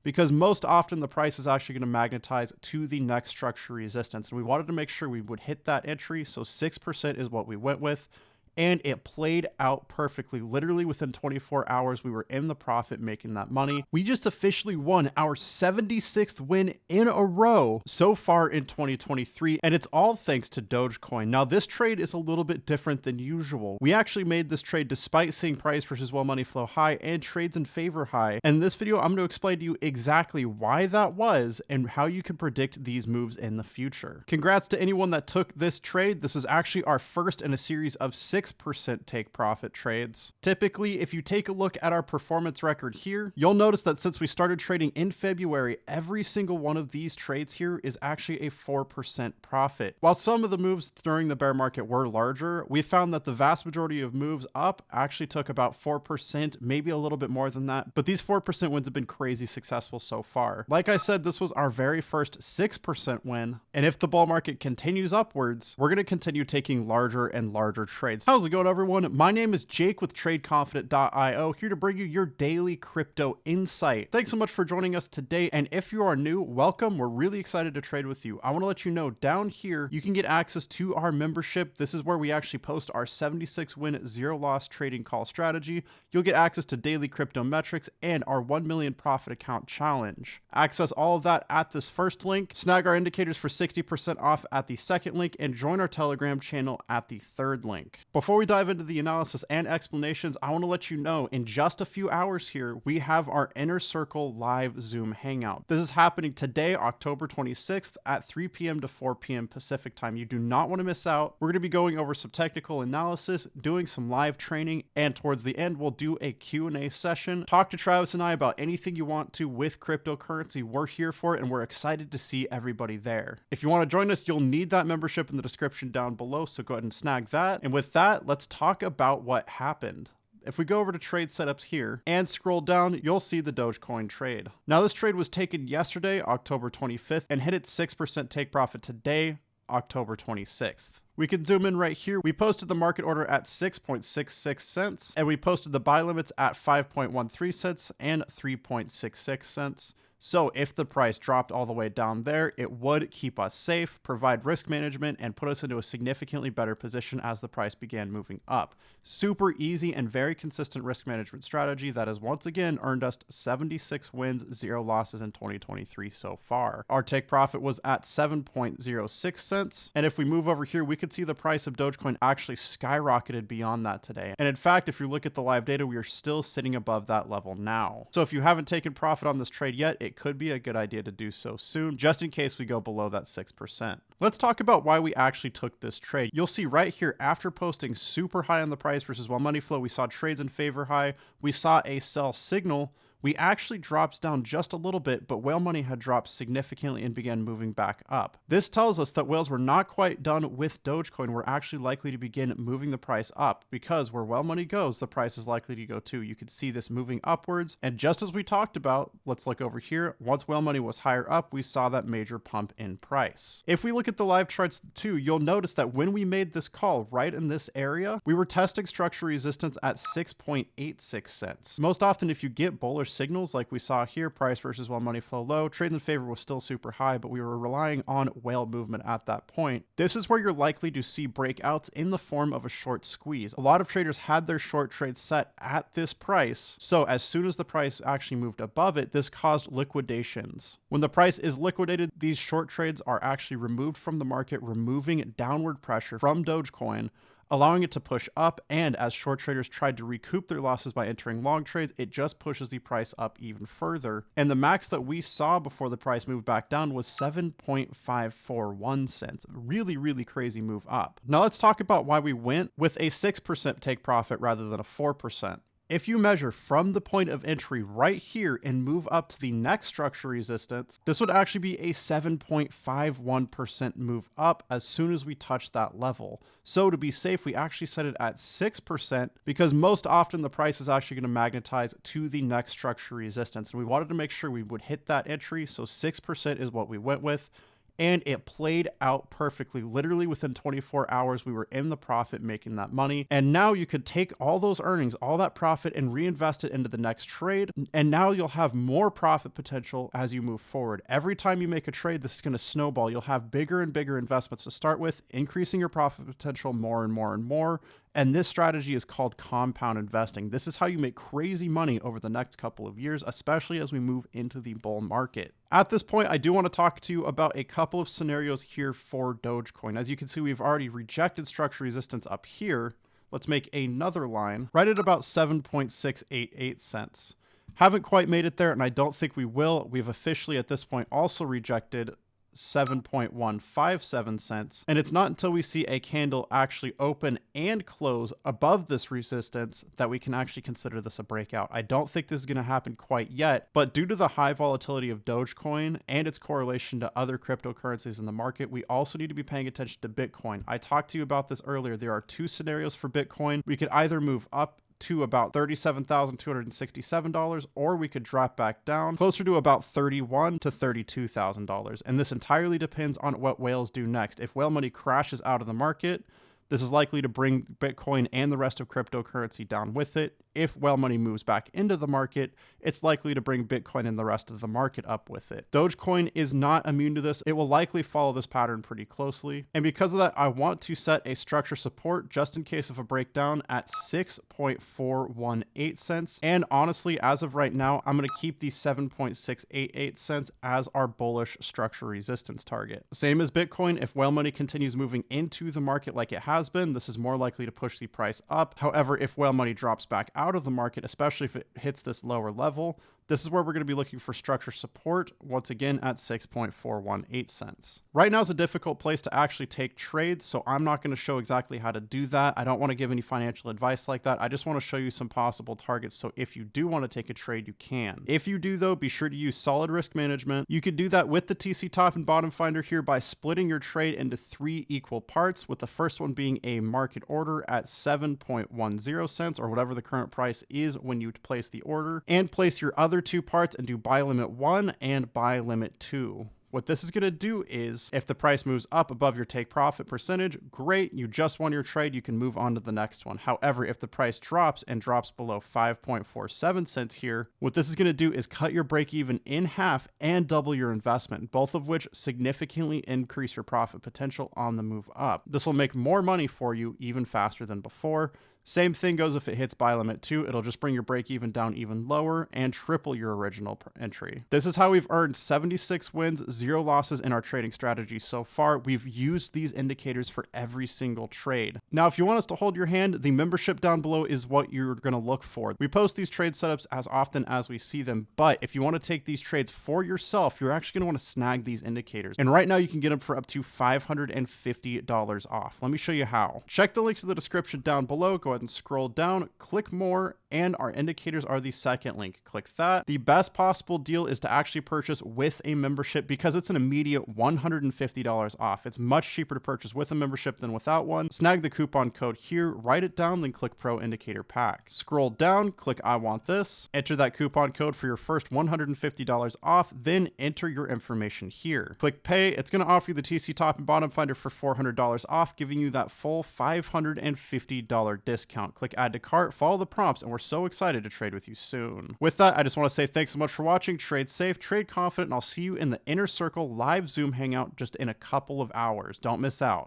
because most often the price is actually going to magnetize to the next structure resistance. And we wanted to make sure we would hit that entry. So 6% is what we went with. And it played out perfectly. Literally within 24 hours, we were in the profit making that money. We just officially won our 76th win in a row so far in 2023. And it's all thanks to Dogecoin. Now, this trade is a little bit different than usual. We actually made this trade despite seeing price versus well money flow high and trades in favor high. And in this video, I'm going to explain to you exactly why that was and how you can predict these moves in the future. Congrats to anyone that took this trade. This is actually our first in a series of 6% take profit trades. Typically, if you take a look at our performance record here, you'll notice that since we started trading in February, every single one of these trades here is actually a 4% profit. While some of the moves during the bear market were larger, we found that the vast majority of moves up actually took about 4%, maybe a little bit more than that, but these 4% wins have been crazy successful so far. Like I said, this was our very first 6% win, and if the bull market continues upwards, we're going to continue taking larger and larger trades. How's it going, everyone? My name is Jake with Trade Confident.io, here to bring you your daily crypto insight. Thanks so much for joining us today, and if you are new, welcome. We're really excited to trade with you. I want to let you know down here, you can get access to our membership. This is where we actually post our 76 win, 0 loss trading call strategy. You'll get access to daily crypto metrics and our 1 million profit account challenge. Access all of that at this first link, snag our indicators for 60% off at the second link, and join our Telegram channel at the third link. Before we dive into the analysis and explanations, I want to let you know in just a few hours here, we have our Inner Circle live Zoom hangout. This is happening today, October 26th at 3 p.m. to 4 p.m. Pacific time. You do not want to miss out. We're going to be going over some technical analysis, doing some live training, and towards the end, we'll do a Q&A session. Talk to Travis and I about anything you want to with cryptocurrency. We're here for it, and we're excited to see everybody there. If you want to join us, you'll need that membership in the description down below, so go ahead and snag that. And with that, let's talk about what happened. If we go over to trade setups here and scroll down, you'll see the Dogecoin trade. Now, this trade was taken yesterday, October 25th, and hit its 6% take profit today, October 26th. We can zoom in right here. We posted the market order at 6.66 cents, and we posted the buy limits at 5.13 cents and 3.66 cents. So if the price dropped all the way down there, it would keep us safe, provide risk management, and put us into a significantly better position as the price began moving up. Super easy and very consistent risk management strategy that has once again earned us 76 wins, 0 losses in 2023 so far. Our take profit was at 7.06 cents. And if we move over here, we could see the price of Dogecoin actually skyrocketed beyond that today. And in fact, if you look at the live data, we are still sitting above that level now. So if you haven't taken profit on this trade yet, it could be a good idea to do so soon, just in case we go below that 6%. Let's talk about why we actually took this trade. You'll see right here, after posting super high on the price versus well money flow, we saw trades in favor high, we saw a sell signal. We actually dropped down just a little bit, but whale money had dropped significantly and began moving back up. This tells us that whales were not quite done with Dogecoin. We're actually likely to begin moving the price up, because where whale money goes, the price is likely to go too. You can see this moving upwards. And just as we talked about, let's look over here. Once whale money was higher up, we saw that major pump in price. If we look at the live charts too, you'll notice that when we made this call right in this area, we were testing structure resistance at 6.86 cents. Most often, if you get bullish signals like we saw here, price versus well money flow low, trade in favor was still super high, but we were relying on whale movement at that point. This is where you're likely to see breakouts in the form of a short squeeze. A lot of traders had their short trades set at this price, so as soon as the price actually moved above it, this caused liquidations. When the price is liquidated, these short trades are actually removed from the market, removing downward pressure from Dogecoin, allowing it to push up, and as short traders tried to recoup their losses by entering long trades, it just pushes the price up even further. And the max that we saw before the price moved back down was 7.541 cents. Really, really crazy move up. Now let's talk about why we went with a 6% take profit rather than a 4%. If you measure from the point of entry right here and move up to the next structure resistance, this would actually be a 7.51% move up as soon as we touch that level. So to be safe, we actually set it at 6%, because most often the price is actually going to magnetize to the next structure resistance. And we wanted to make sure we would hit that entry. So 6% is what we went with. and it played out perfectly. Literally within 24 hours, we were in the profit making that money. And now you could take all those earnings, all that profit, and reinvest it into the next trade. And now you'll have more profit potential as you move forward. Every time you make a trade, this is going to snowball. You'll have bigger and bigger investments to start with, increasing your profit potential more and more and more. And this strategy is called compound investing. This is how you make crazy money over the next couple of years, especially as we move into the bull market. At this point, I do want to talk to you about a couple of scenarios here for Dogecoin. As you can see, we've already rejected structure resistance up here. Let's make another line right at about 7.688 cents. Haven't quite made it there, and I don't think we will. We've officially at this point also rejected 7.157 cents. And it's not until we see a candle actually open and close above this resistance that we can actually consider this a breakout. I don't think this is going to happen quite yet, but due to the high volatility of Dogecoin and its correlation to other cryptocurrencies in the market, we also need to be paying attention to Bitcoin. I talked to you about this earlier. There are two scenarios for Bitcoin. We could either move up to about $37,267, or we could drop back down closer to about $31,000 to $32,000. And this entirely depends on what whales do next. If whale money crashes out of the market, this is likely to bring Bitcoin and the rest of cryptocurrency down with it. If whale money moves back into the market, it's likely to bring Bitcoin and the rest of the market up with it. Dogecoin is not immune to this. It will likely follow this pattern pretty closely. And because of that, I want to set a structure support just in case of a breakdown at 6.418 cents. And honestly, as of right now, I'm going to keep the 7.688 cents as our bullish structure resistance target. Same as Bitcoin, if whale money continues moving into the market like it has been, this is more likely to push the price up. However, if whale money drops back out of the market, especially if it hits this lower level, this is where we're going to be looking for structure support, once again at 6.418 cents. Right now is a difficult place to actually take trades, so I'm not going to show exactly how to do that. I don't want to give any financial advice like that. I just want to show you some possible targets, so if you do want to take a trade, you can. If you do, though, be sure to use solid risk management. You can do that with the TC top and bottom finder here by splitting your trade into 3 equal parts, with the first one being a market order at 7.10 cents, or whatever the current price is when you place the order, and place your other 2 parts and do buy limit 1 and buy limit 2. What this is going to do is, if the price moves up above your take profit percentage, great, you just won your trade, you can move on to the next one. However, if the price drops and drops below 5.47 cents here, what this is going to do is cut your break even in half and double your investment, both of which significantly increase your profit potential on the move up. This will make more money for you even faster than before. Same thing goes if it hits buy limit 2, it'll just bring your break even down even lower and triple your original entry. This is how we've earned 76 wins, 0 losses in our trading strategy so far. We've used these indicators for every single trade. Now, if you want us to hold your hand, the membership down below is what you're going to look for. We post these trade setups as often as we see them, but if you want to take these trades for yourself, you're actually going to want to snag these indicators. And right now you can get them for up to $550 off. Let me show you how. Check the links in the description down below. Go ahead and scroll down, click more, and our indicators are the second link. Click that. The best possible deal is to actually purchase with a membership because it's an immediate $150 off. It's much cheaper to purchase with a membership than without one. Snag the coupon code here, write it down, then click Pro Indicator Pack. Scroll down, click I want this, enter that coupon code for your first $150 off, then enter your information here. Click Pay. It's going to offer you the TC top and bottom finder for $400 off, giving you that full $550 discount. Click Add to Cart, follow the prompts, and we're so excited to trade with you soon. With that, I just want to say thanks so much for watching. Trade safe, trade confident, and I'll see you in the Inner Circle live Zoom hangout just in a couple of hours. Don't miss out.